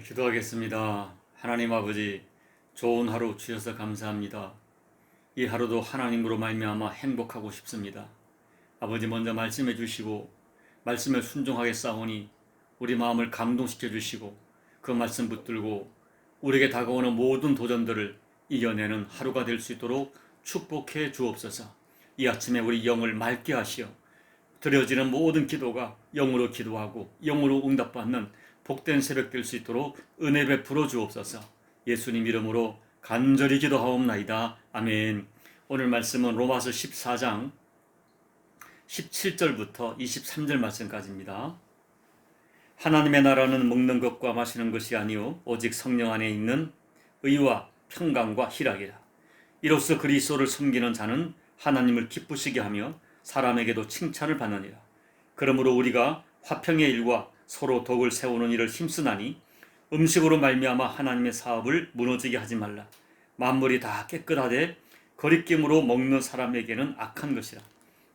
기도하겠습니다. 하나님 아버지, 좋은 하루 주셔서 감사합니다. 이 하루도 하나님으로 말미암아 행복하고 싶습니다. 아버지, 먼저 말씀해 주시고 말씀을 순종하게 싸우니 우리 마음을 감동시켜 주시고 그 말씀 붙들고 우리에게 다가오는 모든 도전들을 이겨내는 하루가 될 수 있도록 축복해 주옵소서. 이 아침에 우리 영을 맑게 하시어 드려지는 모든 기도가 영으로 기도하고 영으로 응답받는 복된 새벽 될 수 있도록 은혜 베풀어 주옵소서. 예수님 이름으로 간절히 기도하옵나이다. 아멘. 오늘 말씀은 로마서 14장 17절부터 23절 말씀까지입니다. 하나님의 나라는 먹는 것과 마시는 것이 아니요 오직 성령 안에 있는 의와 평강과 희락이라. 이로써 그리스도를 섬기는 자는 하나님을 기쁘시게 하며 사람에게도 칭찬을 받느니라. 그러므로 우리가 화평의 일과 서로 덕을 세우는 일을 힘쓰나니 음식으로 말미암아 하나님의 사업을 무너지게 하지 말라. 만물이 다 깨끗하되 거리낌으로 먹는 사람에게는 악한 것이라.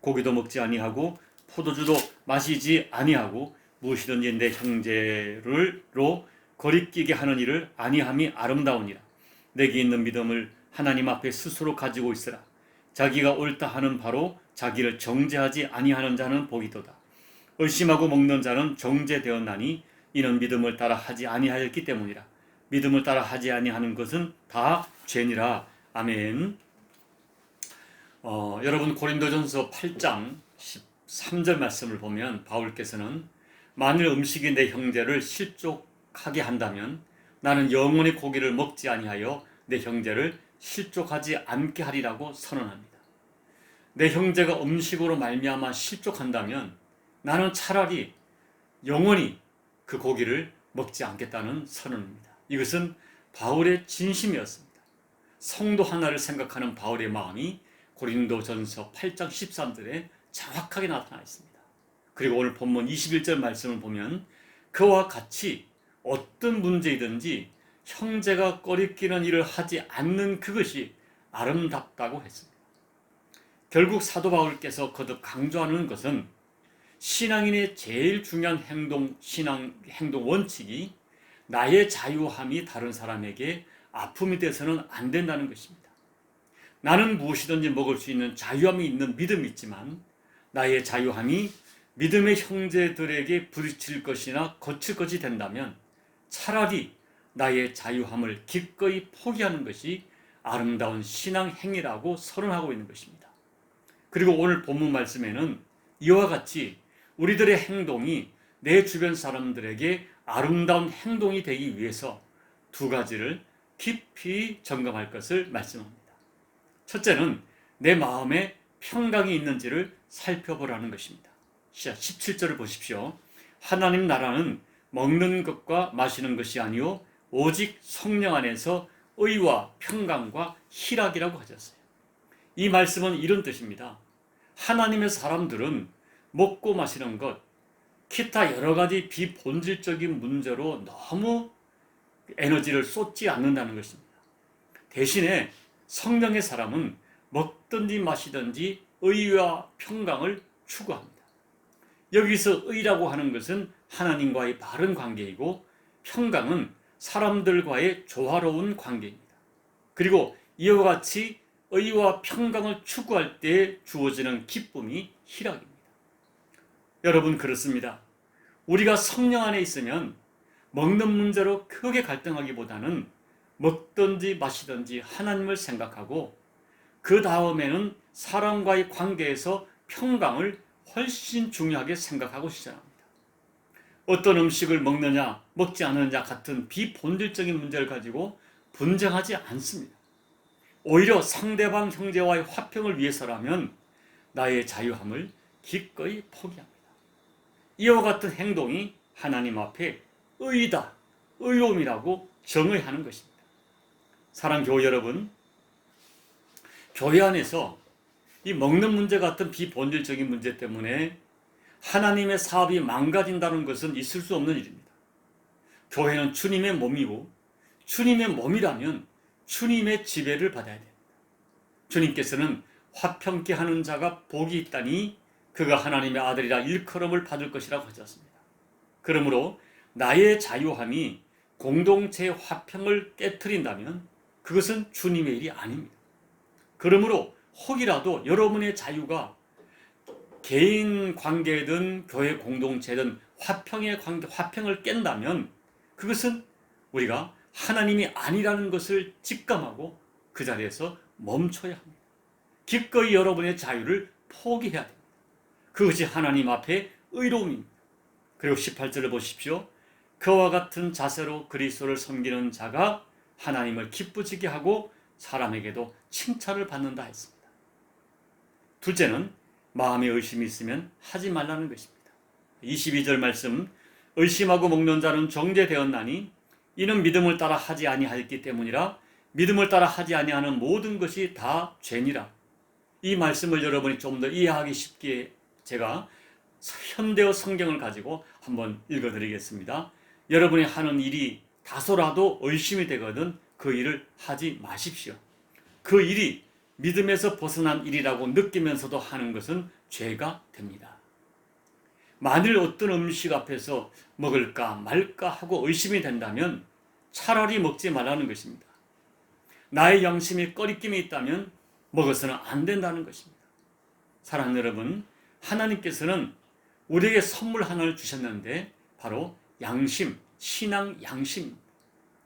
고기도 먹지 아니하고 포도주도 마시지 아니하고 무엇이든지 내 형제로 거리끼게 하는 일을 아니함이 아름다우니라. 내게 있는 믿음을 하나님 앞에 스스로 가지고 있으라. 자기가 옳다 하는 바로 자기를 정죄하지 아니하는 자는 복이도다. 의심하고 먹는 자는 정죄되었나니 이는 믿음을 따라 하지 아니하였기 때문이라. 믿음을 따라 하지 아니하는 것은 다 죄니라. 아멘. 여러분, 고린도전서 8장 13절 말씀을 보면 바울께서는 만일 음식이 내 형제를 실족하게 한다면 나는 영원히 고기를 먹지 아니하여 내 형제를 실족하지 않게 하리라고 선언합니다. 내 형제가 음식으로 말미암아 실족한다면 나는 차라리 영원히 그 고기를 먹지 않겠다는 선언입니다. 이것은 바울의 진심이었습니다. 성도 하나를 생각하는 바울의 마음이 고린도전서 8장 13절에 정확하게 나타나 있습니다. 그리고 오늘 본문 21절 말씀을 보면 그와 같이 어떤 문제이든지 형제가 꺼리끼는 일을 하지 않는 그것이 아름답다고 했습니다. 결국 사도 바울께서 거듭 강조하는 것은 신앙인의 제일 중요한 신앙 행동 원칙이 나의 자유함이 다른 사람에게 아픔이 돼서는 안 된다는 것입니다. 나는 무엇이든지 먹을 수 있는 자유함이 있는 믿음이 있지만 나의 자유함이 믿음의 형제들에게 부딪힐 것이나 거칠 것이 된다면 차라리 나의 자유함을 기꺼이 포기하는 것이 아름다운 신앙 행위라고 선언하고 있는 것입니다. 그리고 오늘 본문 말씀에는 이와 같이 우리들의 행동이 내 주변 사람들에게 아름다운 행동이 되기 위해서 두 가지를 깊이 점검할 것을 말씀합니다. 첫째는 내 마음에 평강이 있는지를 살펴보라는 것입니다. 17절을 보십시오. 하나님 나라는 먹는 것과 마시는 것이 아니요 오직 성령 안에서 의와 평강과 희락이라고 하셨어요. 이 말씀은 이런 뜻입니다. 하나님의 사람들은 먹고 마시는 것, 기타 여러 가지 비본질적인 문제로 너무 에너지를 쏟지 않는다는 것입니다. 대신에 성령의 사람은 먹든지 마시든지 의와 평강을 추구합니다. 여기서 의라고 하는 것은 하나님과의 바른 관계이고 평강은 사람들과의 조화로운 관계입니다. 그리고 이와 같이 의와 평강을 추구할 때 주어지는 기쁨이 희락입니다. 여러분, 그렇습니다. 우리가 성령 안에 있으면 먹는 문제로 크게 갈등하기보다는 먹든지 마시든지 하나님을 생각하고 그 다음에는 사람과의 관계에서 평강을 훨씬 중요하게 생각하고 시작합니다. 어떤 음식을 먹느냐 먹지 않느냐 같은 비본질적인 문제를 가지고 분쟁하지 않습니다. 오히려 상대방 형제와의 화평을 위해서라면 나의 자유함을 기꺼이 포기합니다. 이와 같은 행동이 하나님 앞에 의다, 의로움이라고 정의하는 것입니다. 사랑하는 교회 여러분, 교회 안에서 이 먹는 문제 같은 비본질적인 문제 때문에 하나님의 사업이 망가진다는 것은 있을 수 없는 일입니다. 교회는 주님의 몸이고 주님의 몸이라면 주님의 지배를 받아야 됩니다. 주님께서는 화평케 하는 자가 복이 있다니 그가 하나님의 아들이라 일컬음을 받을 것이라고 하셨습니다. 그러므로 나의 자유함이 공동체의 화평을 깨트린다면 그것은 주님의 일이 아닙니다. 그러므로 혹이라도 여러분의 자유가 개인 관계든 교회 공동체든 화평의 관계, 화평을 깬다면 그것은 우리가 하나님이 아니라는 것을 직감하고 그 자리에서 멈춰야 합니다. 기꺼이 여러분의 자유를 포기해야 됩니다. 그것이 하나님 앞에 의로움입니다. 그리고 18절을 보십시오. 그와 같은 자세로 그리스도를 섬기는 자가 하나님을 기쁘시게 하고 사람에게도 칭찬을 받는다 했습니다. 둘째는 마음에 의심이 있으면 하지 말라는 것입니다. 22절 말씀, 의심하고 먹는 자는 정죄되었나니 이는 믿음을 따라 하지 아니하였기 때문이라. 믿음을 따라 하지 아니하는 모든 것이 다 죄니라. 이 말씀을 여러분이 좀 더 이해하기 쉽게 제가 현대어 성경을 가지고 한번 읽어드리겠습니다. 여러분이 하는 일이 다소라도 의심이 되거든 그 일을 하지 마십시오. 그 일이 믿음에서 벗어난 일이라고 느끼면서도 하는 것은 죄가 됩니다. 만일 어떤 음식 앞에서 먹을까 말까 하고 의심이 된다면 차라리 먹지 말라는 것입니다. 나의 양심이 꺼리낌이 있다면 먹어서는 안 된다는 것입니다. 사랑하는 여러분, 하나님께서는 우리에게 선물 하나를 주셨는데 바로 양심, 신앙 양심.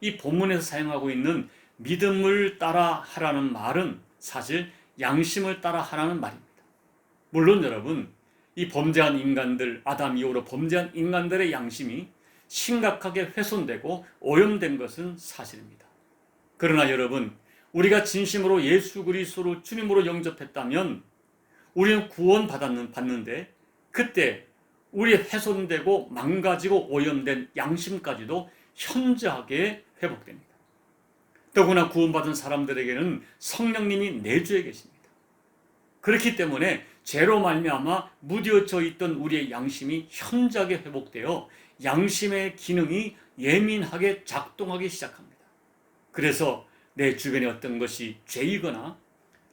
이 본문에서 사용하고 있는 믿음을 따라 하라는 말은 사실 양심을 따라 하라는 말입니다. 물론 여러분, 이 범죄한 인간들, 아담 이후로 범죄한 인간들의 양심이 심각하게 훼손되고 오염된 것은 사실입니다. 그러나 여러분, 우리가 진심으로 예수 그리스도를 주님으로 영접했다면 우리는 구원 받는데 그때 우리의 훼손되고 망가지고 오염된 양심까지도 현저하게 회복됩니다. 더구나 구원받은 사람들에게는 성령님이 내주에 계십니다. 그렇기 때문에 죄로 말미암아 무뎌져 있던 우리의 양심이 현저하게 회복되어 양심의 기능이 예민하게 작동하기 시작합니다. 그래서 내 주변에 어떤 것이 죄이거나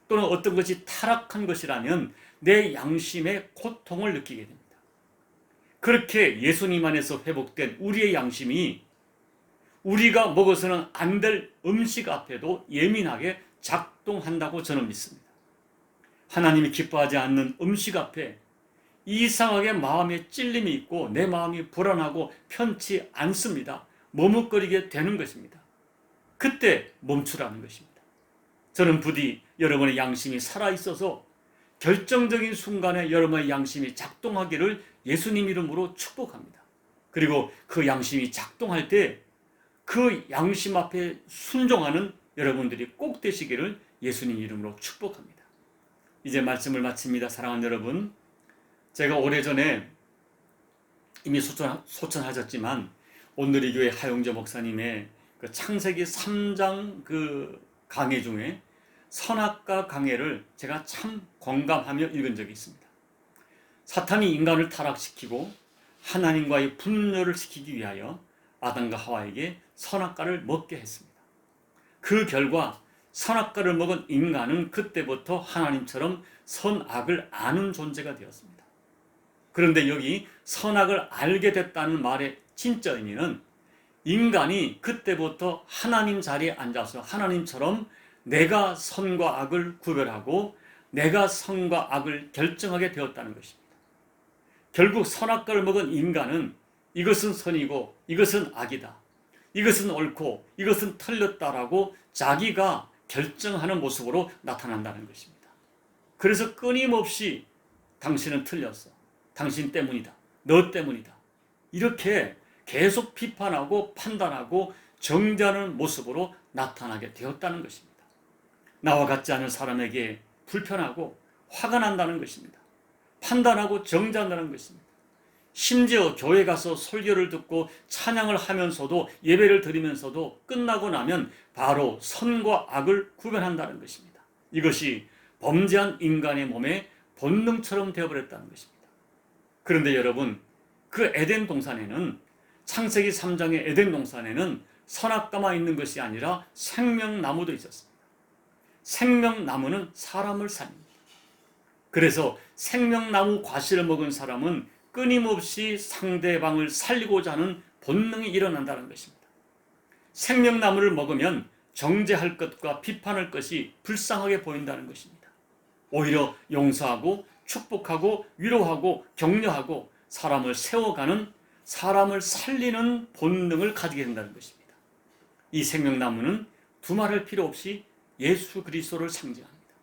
또는 어떤 것이 타락한 것이라면 내 양심의 고통을 느끼게 됩니다. 그렇게 예수님 안에서 회복된 우리의 양심이 우리가 먹어서는 안 될 음식 앞에도 예민하게 작동한다고 저는 믿습니다. 하나님이 기뻐하지 않는 음식 앞에 이상하게 마음에 찔림이 있고 내 마음이 불안하고 편치 않습니다. 머뭇거리게 되는 것입니다. 그때 멈추라는 것입니다. 저는 부디 여러분의 양심이 살아있어서 결정적인 순간에 여러분의 양심이 작동하기를 예수님 이름으로 축복합니다. 그리고 그 양심이 작동할 때 그 양심 앞에 순종하는 여러분들이 꼭 되시기를 예수님 이름으로 축복합니다. 이제 말씀을 마칩니다. 사랑하는 여러분, 제가 오래전에 이미 소천하셨지만 온누리 교회 하용재 목사님의 그 창세기 3장 그 강해 중에 선악과 강해를 제가 참 공감하며 읽은 적이 있습니다. 사탄이 인간을 타락시키고 하나님과의 분열을 시키기 위하여 아담과 하와에게 선악과를 먹게 했습니다. 그 결과 선악과를 먹은 인간은 그때부터 하나님처럼 선악을 아는 존재가 되었습니다. 그런데 여기 선악을 알게 됐다는 말의 진짜 의미는 인간이 그때부터 하나님 자리에 앉아서 하나님처럼 내가 선과 악을 구별하고 내가 선과 악을 결정하게 되었다는 것입니다. 결국 선악과를 먹은 인간은 이것은 선이고 이것은 악이다, 이것은 옳고 이것은 틀렸다라고 자기가 결정하는 모습으로 나타난다는 것입니다. 그래서 끊임없이 당신은 틀렸어, 당신 때문이다, 너 때문이다, 이렇게 계속 비판하고 판단하고 정죄하는 모습으로 나타나게 되었다는 것입니다. 나와 같지 않은 사람에게 불편하고 화가 난다는 것입니다. 판단하고 정죄한다는 것입니다. 심지어 교회 가서 설교를 듣고 찬양을 하면서도 예배를 드리면서도 끝나고 나면 바로 선과 악을 구별한다는 것입니다. 이것이 범죄한 인간의 몸에 본능처럼 되어버렸다는 것입니다. 그런데 여러분, 그 에덴 동산에는 창세기 3장의 에덴 동산에는 선악과만 있는 것이 아니라 생명나무도 있었습니다. 생명나무는 사람을 살립니다. 그래서 생명나무 과실을 먹은 사람은 끊임없이 상대방을 살리고자 하는 본능이 일어난다는 것입니다. 생명나무를 먹으면 정죄할 것과 비판할 것이 불쌍하게 보인다는 것입니다. 오히려 용서하고 축복하고 위로하고 격려하고 사람을 세워가는, 사람을 살리는 본능을 가지게 된다는 것입니다. 이 생명나무는 두말할 필요 없이 예수 그리스도를 상징합니다.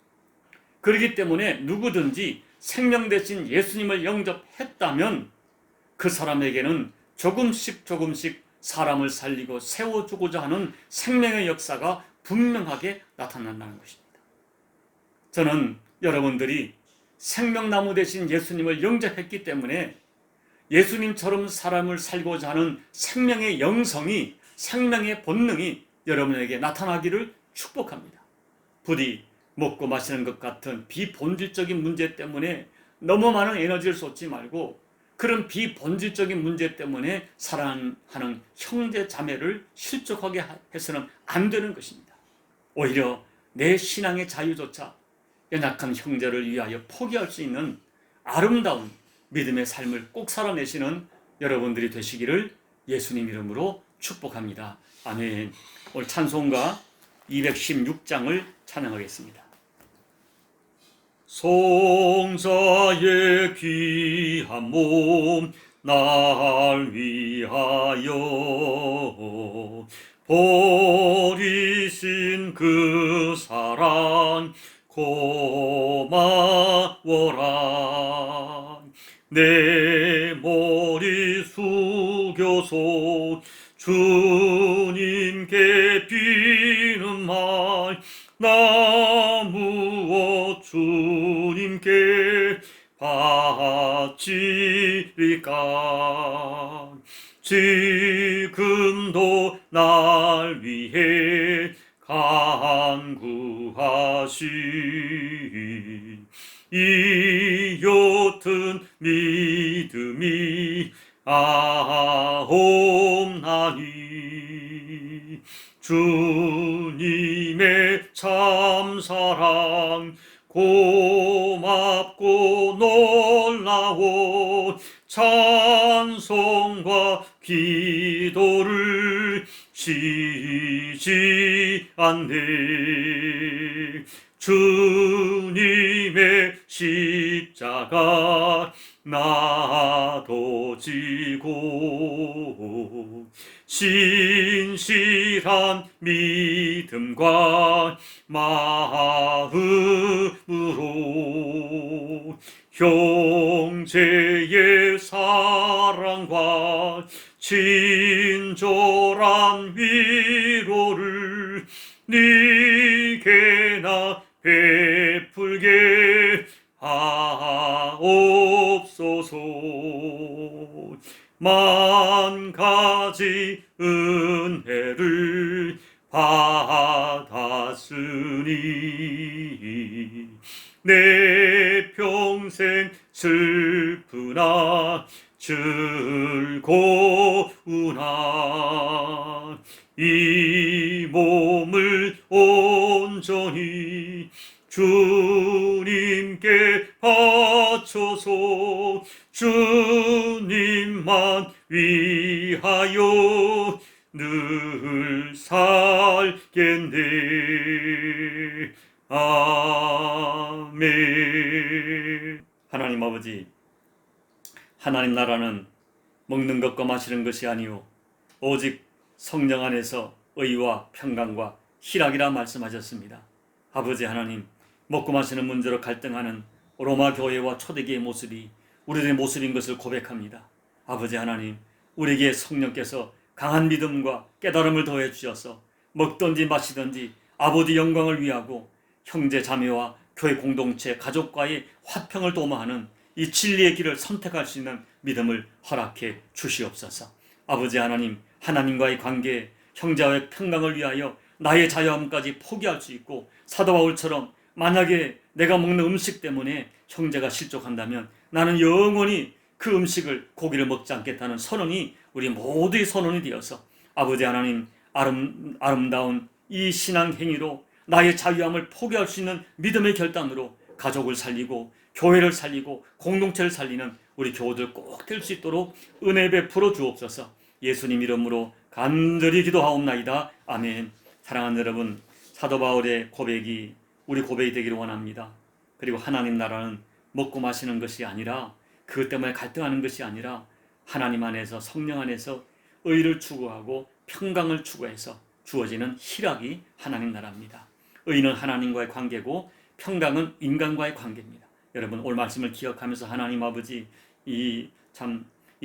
그렇기 때문에 누구든지 생명 대신 예수님을 영접했다면 그 사람에게는 조금씩 사람을 살리고 세워주고자 하는 생명의 역사가 분명하게 나타난다는 것입니다. 저는 여러분들이 생명나무 대신 예수님을 영접했기 때문에 예수님처럼 사람을 살고자 하는 생명의 영성이, 생명의 본능이 여러분에게 나타나기를 축복합니다. 부디 먹고 마시는 것 같은 비본질적인 문제 때문에 너무 많은 에너지를 쏟지 말고 그런 비본질적인 문제 때문에 사랑하는 형제 자매를 실족하게 해서는 안 되는 것입니다. 오히려 내 신앙의 자유조차 연약한 형제를 위하여 포기할 수 있는 아름다운 믿음의 삶을 꼭 살아내시는 여러분들이 되시기를 예수님 이름으로 축복합니다. 아멘. 오늘 찬송가 216장을 찬양하겠습니다. 성자의 귀한 몸 날 위하여 버리신 그 사랑 고마워라. 내 머리 숙여서 주님께 비는 말 나 무엇 주님께 바치리까. 지금도 날 위해 간구하신 이 옅은 믿음이 아옵나니. 주님의 참사랑 고맙고 놀라운 찬송과 기도를 쉬지 않네. 주님의 십자가 나도 지고 신실한 믿음과 마음으로 형제의 사랑과 친절한 위로를 네게나 베풀게 하옵소서. 만 가지 은혜를 받았으니 내 평생 슬프나 즐거우나 이 몸을 온전히 주님께 바쳐서 주님만 위하여 늘 살겠네. 아멘. 하나님 아버지, 하나님 나라는 먹는 것과 마시는 것이 아니오 오직 성령 안에서 의와 평강과 희락이라 말씀하셨습니다. 아버지 하나님, 먹고 마시는 문제로 갈등하는 로마 교회와 초대교회의 모습이 우리들의 모습인 것을 고백합니다. 아버지 하나님, 우리에게 성령께서 강한 믿음과 깨달음을 더해 주셔서 먹든지 마시든지 아버지 영광을 위하고 형제 자매와 교회 공동체 가족과의 화평을 도모하는 이 진리의 길을 선택할 수 있는 믿음을 허락해 주시옵소서. 아버지 하나님, 하나님과의 관계, 형제와의 평강을 위하여 나의 자유함까지 포기할 수 있고 사도 바울처럼 만약에 내가 먹는 음식 때문에 형제가 실족한다면 나는 영원히 그 음식을, 고기를 먹지 않겠다는 선언이 우리 모두의 선언이 되어서 아버지 하나님, 아름다운 이 신앙 행위로 나의 자유함을 포기할 수 있는 믿음의 결단으로 가족을 살리고 교회를 살리고 공동체를 살리는 우리 교우들 꼭 될 수 있도록 은혜 베풀어 주옵소서. 예수님 이름으로 간절히 기도하옵나이다. 아멘. 사랑하는 여러분, 사도 바울의 고백이 우리 고백이 되기를 원합니다. 그리고 하나님 나라는 먹고 마시는 것이 아니라, 그것 때문에 갈등하는 것이 아니라 하나님 안에서, 성령 안에서 의를 추구하고 평강을 추구해서 주어지는 희락이 하나님 나라입니다. 의는 하나님과의 관계고 평강은 인간과의 관계입니다. 여러분, 오늘 말씀을 기억하면서 하나님 아버지, 이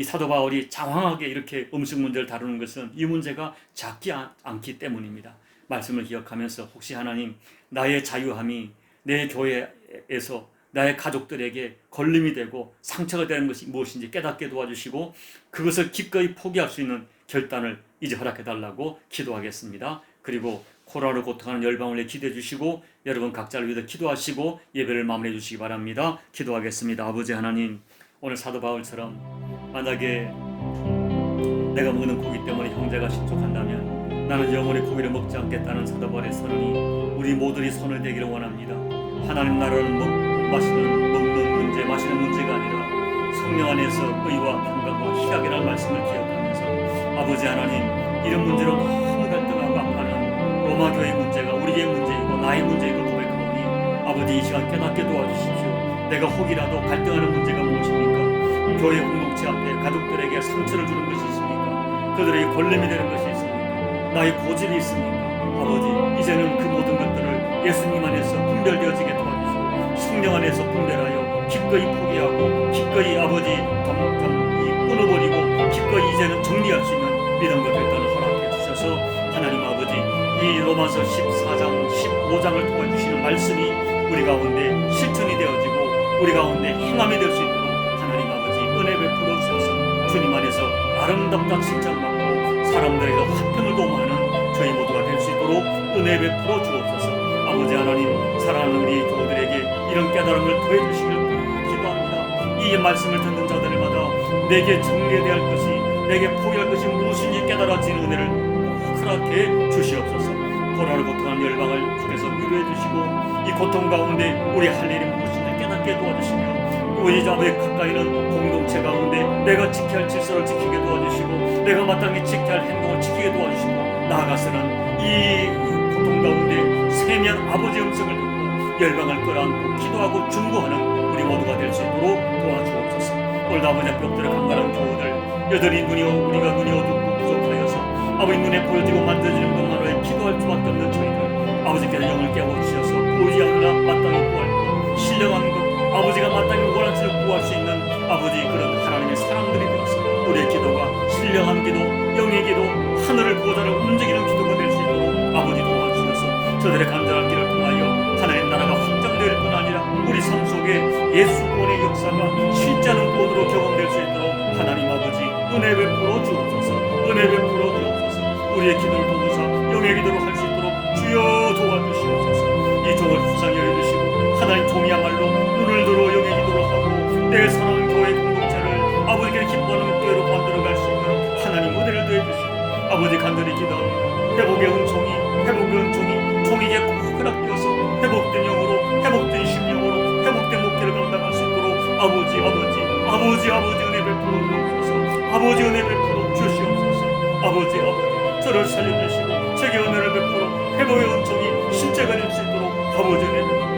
사도 바울이 장황하게 이렇게 음식 문제를 다루는 것은 이 문제가 작지 않기 때문입니다. 말씀을 기억하면서 혹시 하나님, 나의 자유함이 내 교회에서 나의 가족들에게 걸림이 되고 상처가 되는 것이 무엇인지 깨닫게 도와주시고 그것을 기꺼이 포기할 수 있는 결단을 이제 허락해달라고 기도하겠습니다. 그리고 코로나로 고통하는 열방을 위해 기도해 주시고 여러분 각자를 위해 기도하시고 예배를 마무리해 주시기 바랍니다. 기도하겠습니다. 아버지 하나님, 오늘 사도 바울처럼 만약에 내가 먹는 고기 때문에 형제가 실족한다면 나는 영원히 고기를 먹지 않겠다는 사도 바울의 선언이 우리 모두의 선을 되기를 원합니다. 하나님 나라는 먹는 문제, 마시는 문제가 아니라 성령 안에서 의와 평강과 희락이라는 말씀을 기억하면서 아버지 하나님, 이런 문제로 너무 갈등하고 아파하는 로마 교회의 문제가 우리의 문제이고 나의 문제이고 고백하오니 아버지 이 시간 깨닫게 도와주십시오. 내가 혹이라도 갈등하는 문제가 무엇입니까? 교회 공동체 앞에 가족들에게 상처를 주는 것이 있습니까? 그들에게 걸림이 되는 것이 있습니까? 나의 고집이 있습니까? 아버지, 이제는 그 모든 것들을 예수님 안에서 분별되어지게 도와주시고 성령 안에서 분별하여 기꺼이 포기하고 기꺼이 아버지 끊어버리고 기꺼이 이제는 정리할 수 있는 믿음과 결단을 허락해 주셔서 하나님 아버지, 이 로마서 14장 15장을 통해 주시는 말씀이 우리 가운데 실천이 되어지고 우리 가운데 행함이 될 수 있도록 하나님 아버지 은혜 베풀어 주셔서 주님 안에서 아름답다 칭찬받고 사람들에게 화평을 도모하는 저희 모두가 될 수 있도록 은혜 베풀어 주옵소서. 아버지 하나님, 사랑하는 우리 교우들에게 이런 깨달음을 더해 주시길 기도합니다. 이 말씀을 듣는 자들마다 내게 정리해야 할 것이, 내게 포기할 것이 무엇인지 깨달아지는 은혜를 허락해 주시옵소서. 고난을 고통한 열방을 주께서 위로해 주시고 이 고통 가운데 우리 할 일이 무엇인지 깨닫게 도와주시며 우리 자매의 가까이 있는 공동체 가운데 내가 지켜야 할 질서를 지키게 도와주시고 내가 마땅히 지켜야 할 행동을 지키게 도와주시고 나아가서는 이 고통 가운데 세미한 아버지의 음성을 듣고 열방을 끌어안고 기도하고 중보하는 우리 모두가 될 수 있도록 도와주옵소서. 오늘도 아버지 앞에 엎드려 간간한 교우들, 여전히 우리가 눈이 어둡고 부족하여서 아버지 눈에 보여지고 만져지는 것만으로 기도할 수밖에 없는 저희들, 아버지께서 영을 깨워주셔서 보이지 않으나 마땅히 구할 것, 신령한 것, 아버지가 마땅히 원하는 것을 구할 수 있는 아버지 그런 하나님의 사람들이 되어서 우리의 기도가 신령한 기도, 영의 기도, 하늘을 보좌를 움직이는 기도가 될 수 있도록 아버지 도와주셔서 저들의 간절한 길을 통하여 하나님 나라가 확장될 뿐 아니라 우리 삶 속에 예수 구원의 역사가 실제하는 구원으로 경험될 수 있도록 하나님 아버지 은혜 베풀어 주옵소서. 은혜 베풀어 주옵소서. 우리의 기도를 도우사 영의 기도를 할 수 있도록 주여 도와주시옵소서. 이 종을 불쌍히 여겨주시고 하나님 종이야말로 눈을 들어 영의 기도를 하고 내 사랑하는 교회 공동체를 아버지께 기뻐하는 교회로 만들어갈 수 있는 하나님 은혜를 더해주시고 아버지 간절히 기도합니다. 회복의 은총이 종에게 꼭 허락되어서 회복된 영으로, 회복된 심령으로, 회복된 목회를 감당할 수 있도록 아버지 은혜 베풀어 주옵소서. 아버지 은혜 베풀어 주시옵소서. 아버지 저를 살려주시고 제게 은혜를 베풀어 회복의 은총이 실제가 될 수 있도록 아버지 은혜 베풀어